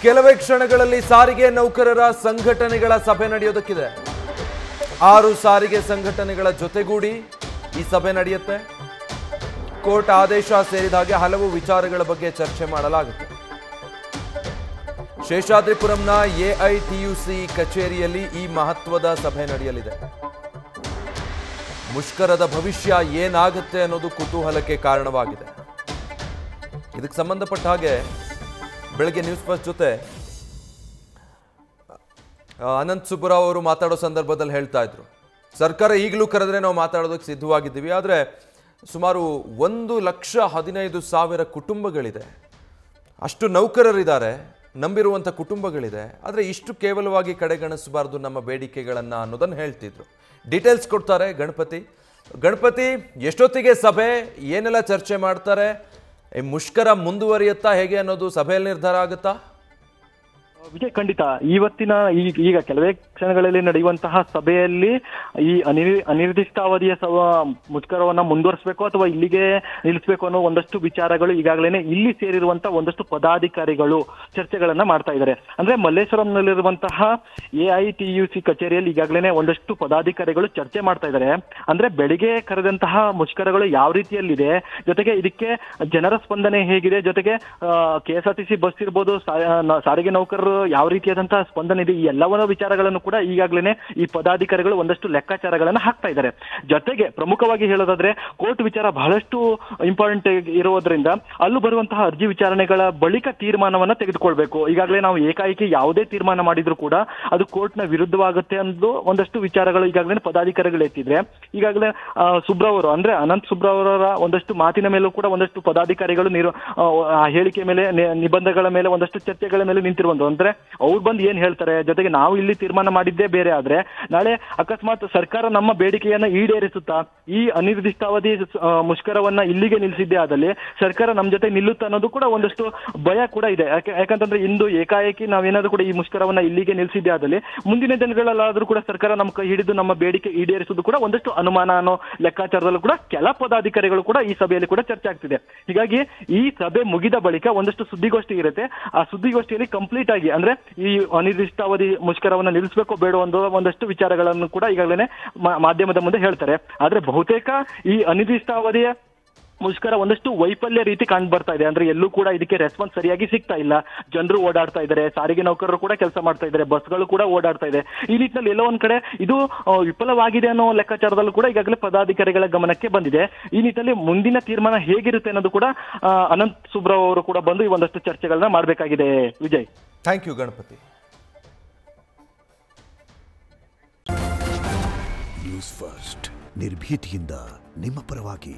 ಕೆಲವೇ ಕ್ಷಣಗಳಲ್ಲಿ ಸಾರಿಗೆ ನೌಕರರ ಸಂಘಟನೆಗಳ ಸಭೆ ನಡೆಯೋದಕ್ಕಿದೆ. 6 ಸಾರಿಗೆ ಸಂಘಟನೆಗಳ ಜೊತೆಗೂಡಿ ಈ ಸಭೆ ನಡೆಯುತ್ತೆ. ಕೋರ್ಟ್ ಆದೇಶ ಸೇರಿದ ಹಾಗೆ ಹಲವು ವಿಚಾರಗಳ ಬಗ್ಗೆ ಚರ್ಚೆ ಮಾಡಲಾಗುತ್ತೆ. ಶೇಷಾದ್ರಿಪುರಂನ ಎಐಟಿಯುಸಿ ಕಚೇರಿಯಲ್ಲಿ ಈ ಮಹತ್ವದ ಸಭೆ ನಡೆಯಲಿದೆ. ಮುಷ್ಕರದ ಭವಿಷ್ಯ ಏನಾಗುತ್ತೆ ಅನ್ನೋದು ಕುತೂಹಲಕ್ಕೆ ಕಾರಣವಾಗಿದೆ. ಇದಕ್ಕೆ ಸಂಬಂಧಪಟ್ಟ ಹಾಗೆ ಬೆಳಗ್ಗೆ ನ್ಯೂಸ್ ಫಸ್ಟ್ ಜೊತೆ ಅನಂತ್ ಸುಬ್ಬರಾವ್ ಅವರು ಮಾತಾಡೋ ಸಂದರ್ಭದಲ್ಲಿ ಹೇಳ್ತಾ ಇದ್ರು, ಸರ್ಕಾರ ಈಗಲೂ ಕರೆದ್ರೆ ನಾವು ಮಾತಾಡೋದಕ್ಕೆ ಸಿದ್ಧವಾಗಿದ್ದೀವಿ. ಆದರೆ ಸುಮಾರು 1,15,000 ಕುಟುಂಬಗಳಿದೆ, ಅಷ್ಟು ನೌಕರರಿದ್ದಾರೆ, ನಂಬಿರುವಂಥ ಕುಟುಂಬಗಳಿದೆ. ಆದರೆ ಇಷ್ಟು ಕೇವಲವಾಗಿ ಕಡೆಗಣಿಸಬಾರ್ದು ನಮ್ಮ ಬೇಡಿಕೆಗಳನ್ನು ಅನ್ನೋದನ್ನು ಹೇಳ್ತಿದ್ರು. ಡೀಟೇಲ್ಸ್ ಕೊಡ್ತಾರೆ ಗಣಪತಿ. ಎಷ್ಟೊತ್ತಿಗೆ ಸಭೆ, ಏನೆಲ್ಲ ಚರ್ಚೆ ಮಾಡ್ತಾರೆ, ಮುಷ್ಕರ ಮುಂದುವರಿಯುತ್ತಾ ಹೇಗೆ ಅನ್ನೋದು ಸಭೆಯಲ್ಲಿ ನಿರ್ಧಾರ ಆಗುತ್ತಾ? ವಿಜಯ್, ಖಂಡಿತ ಇವತ್ತಿನ ಈಗ ಕೆಲವೇ ಕ್ಷಣಗಳಲ್ಲಿ ನಡೆಯುವಂತಹ ಸಭೆಯಲ್ಲಿ ಈ ಅನಿರ್ದಿಷ್ಟಾವಧಿಯ ಮುಷ್ಕರವನ್ನ ಮುಂದುವರಿಸಬೇಕು ಅಥವಾ ಇಲ್ಲಿಗೆ ನಿಲ್ಲಿಸಬೇಕು ಅನ್ನೋ ಒಂದಷ್ಟು ವಿಚಾರಗಳು ಈಗಾಗಲೇ ಇಲ್ಲಿ ಸೇರಿರುವಂತಹ ಒಂದಷ್ಟು ಪದಾಧಿಕಾರಿಗಳು ಚರ್ಚೆಗಳನ್ನ ಮಾಡ್ತಾ ಇದ್ದಾರೆ. ಅಂದ್ರೆ ಮಲ್ಲೇಶ್ವರಂನಲ್ಲಿರುವಂತಹ ಎಐಟಿಯುಸಿ ಕಚೇರಿಯಲ್ಲಿ ಈಗಾಗಲೇ ಒಂದಷ್ಟು ಪದಾಧಿಕಾರಿಗಳು ಚರ್ಚೆ ಮಾಡ್ತಾ ಇದ್ದಾರೆ. ಅಂದ್ರೆ ಬೆಳಿಗ್ಗೆ ಕರೆದಂತಹ ಮುಷ್ಕರಗಳು ಯಾವ ರೀತಿಯಲ್ಲಿದೆ, ಜೊತೆಗೆ ಇದಕ್ಕೆ ಜನರ ಸ್ಪಂದನೆ ಹೇಗಿದೆ, ಜೊತೆಗೆ KSRTC ಬಸ್ ಇರ್ಬೋದು, ಸಾರಿಗೆ ನೌಕರರು ಯಾವ ರೀತಿಯಾದಂತಹ ಸ್ಪಂದನೆ ಇದೆ, ಈ ಎಲ್ಲವನ್ನ ವಿಚಾರಗಳನ್ನು ಕೂಡ ಈಗಾಗಲೇ ಈ ಪದಾಧಿಕಾರಿಗಳು ಒಂದಷ್ಟು ಲೆಕ್ಕಾಚಾರಗಳನ್ನು ಹಾಕ್ತಾ ಇದ್ದಾರೆ. ಜೊತೆಗೆ ಪ್ರಮುಖವಾಗಿ ಹೇಳೋದಾದ್ರೆ ಕೋರ್ಟ್ ವಿಚಾರ ಬಹಳಷ್ಟು ಇಂಪಾರ್ಟೆಂಟ್ ಇರೋದ್ರಿಂದ ಅಲ್ಲೂ ಬರುವಂತಹ ಅರ್ಜಿ ವಿಚಾರಣೆಗಳ ಬಳಿಕ ತೀರ್ಮಾನವನ್ನ ತೆಗೆದುಕೊಳ್ಬೇಕು. ಈಗಾಗಲೇ ನಾವು ಏಕಾಏಕಿ ಯಾವುದೇ ತೀರ್ಮಾನ ಮಾಡಿದ್ರು ಕೂಡ ಅದು ಕೋರ್ಟ್ನ ವಿರುದ್ಧವಾಗುತ್ತೆ ಅನ್ನೋದು ಒಂದಷ್ಟು ವಿಚಾರಗಳು ಈಗಾಗಲೇ ಪದಾಧಿಕಾರಿಗಳು ಎತ್ತಿದ್ರೆ, ಈಗಾಗಲೇ ಸುಬ್ರಾವ್ ಅವರು ಅಂದ್ರೆ ಅನಂತ್ ಸುಬ್ರಾವ್ ಅವರ ಒಂದಷ್ಟು ಮಾತಿನ ಮೇಲೂ ಕೂಡ ಒಂದಷ್ಟು ಪದಾಧಿಕಾರಿಗಳು ಹೇಳಿಕೆ ಮೇಲೆ ನಿಬಂಧಗಳ ಮೇಲೆ ಒಂದಷ್ಟು ಚರ್ಚೆಗಳ ಮೇಲೆ ನಿಂತಿರುವಂತ. ಅಂದ್ರೆ ಅವ್ರು ಬಂದು ಏನ್ ಹೇಳ್ತಾರೆ, ಜೊತೆಗೆ ನಾವು ಇಲ್ಲಿ ತೀರ್ಮಾನ ಮಾಡಿದ್ದೇ ಬೇರೆ ಆದ್ರೆ ನಾಳೆ ಅಕಸ್ಮಾತ್ ಸರ್ಕಾರ ನಮ್ಮ ಬೇಡಿಕೆಯನ್ನ ಈಡೇರಿಸುತ್ತಾ ಈ ಅನಿರ್ದಿಷ್ಟಾವಧಿ ಮುಷ್ಕರವನ್ನ ಇಲ್ಲಿಗೆ ನಿಲ್ಲಿಸಿದ್ದೇ ಆದಲ್ಲಿ ಸರ್ಕಾರ ನಮ್ಮ ಜೊತೆ ನಿಲ್ಲುತ್ತಾ ಅನ್ನೋದು ಕೂಡ ಒಂದಷ್ಟು ಭಯ ಕೂಡ ಇದೆ. ಯಾಕಂತಂದ್ರೆ ಇಂದು ಏಕಾಏಕಿ ನಾವೇನಾದ್ರೂ ಕೂಡ ಈ ಮುಷ್ಕರವನ್ನ ಇಲ್ಲಿಗೆ ನಿಲ್ಲಿಸಿದ್ದೇ ಆದಲ್ಲಿ ಮುಂದಿನ ದಿನಗಳಲ್ಲಾದ್ರೂ ಕೂಡ ಸರ್ಕಾರ ನಮ್ಮ ಕೈ ಹಿಡಿದು ನಮ್ಮ ಬೇಡಿಕೆ ಈಡೇರಿಸುವುದು ಕೂಡ ಒಂದಷ್ಟು ಅನುಮಾನ ಅನ್ನೋ ಲೆಕ್ಕಾಚಾರದಲ್ಲೂ ಕೂಡ ಕೆಲ ಪದಾಧಿಕಾರಿಗಳು ಕೂಡ ಈ ಸಭೆಯಲ್ಲಿ ಕೂಡ ಚರ್ಚೆ ಆಗ್ತಿದೆ. ಹೀಗಾಗಿ ಈ ಸಭೆ ಮುಗಿದ ಬಳಿಕ ಒಂದಷ್ಟು ಸುದ್ದಿಗೋಷ್ಠಿ ಇರುತ್ತೆ. ಆ ಸುದ್ದಿಗೋಷ್ಠಿಯಲ್ಲಿ ಕಂಪ್ಲೀಟ್ ಆಗಿ ಅಂದ್ರೆ ಈ ಅನಿರ್ದಿಷ್ಟಾವಧಿ ಮುಷ್ಕರವನ್ನ ನಿಲ್ಲಿಸಬೇಕು ಬೇಡ ಒಂದಷ್ಟು ವಿಚಾರಗಳನ್ನು ಕೂಡ ಈಗಾಗಲೇ ಮಾಧ್ಯಮದ ಮುಂದೆ ಹೇಳ್ತಾರೆ. ಆದ್ರೆ ಬಹುತೇಕ ಈ ಅನಿರ್ದಿಷ್ಟಾವಧಿಯ ಮುಷ್ಕರ ಒಂದಷ್ಟು ವೈಫಲ್ಯ ರೀತಿ ಕಂಡು ಬರ್ತಾ ಇದೆ. ಅಂದ್ರೆ ಎಲ್ಲೂ ಕೂಡ ಇದಕ್ಕೆ ರೆಸ್ಪಾನ್ಸ್ ಸರಿಯಾಗಿ ಸಿಗ್ತಾ ಇಲ್ಲ. ಜನರು ಓಡಾಡ್ತಾ ಇದ್ದಾರೆ, ಸಾರಿಗೆ ನೌಕರರು ಕೂಡ ಕೆಲಸ ಮಾಡ್ತಾ ಇದ್ದಾರೆ, ಬಸ್ಗಳು ಕೂಡ ಓಡಾಡ್ತಾ ಇದೆ. ಈ ನಿಟ್ಟಿನಲ್ಲಿ ಎಲ್ಲೋ ಒಂದ್ ಕಡೆ ಇದು ವಿಫಲವಾಗಿದೆ ಅನ್ನೋ ಲೆಕ್ಕಾಚಾರದಲ್ಲೂ ಕೂಡ ಈಗಾಗಲೇ ಪದಾಧಿಕಾರಿಗಳ ಗಮನಕ್ಕೆ ಬಂದಿದೆ. ಈ ನಿಟ್ಟಿನಲ್ಲಿ ಮುಂದಿನ ತೀರ್ಮಾನ ಹೇಗಿರುತ್ತೆ ಅನ್ನೋದು ಕೂಡ ಅನಂತ್ ಸುಬ್ರಾವ್ ಅವರು ಕೂಡ ಬಂದು ಈ ಒಂದಷ್ಟು ಚರ್ಚೆಗಳನ್ನ ಮಾಡಬೇಕಾಗಿದೆ. Vijay, thank you Ganapati. News First ನಿರ್ಭೀತಿಯಿಂದ ನಿಮ್ಮ ಪರವಾಗಿ.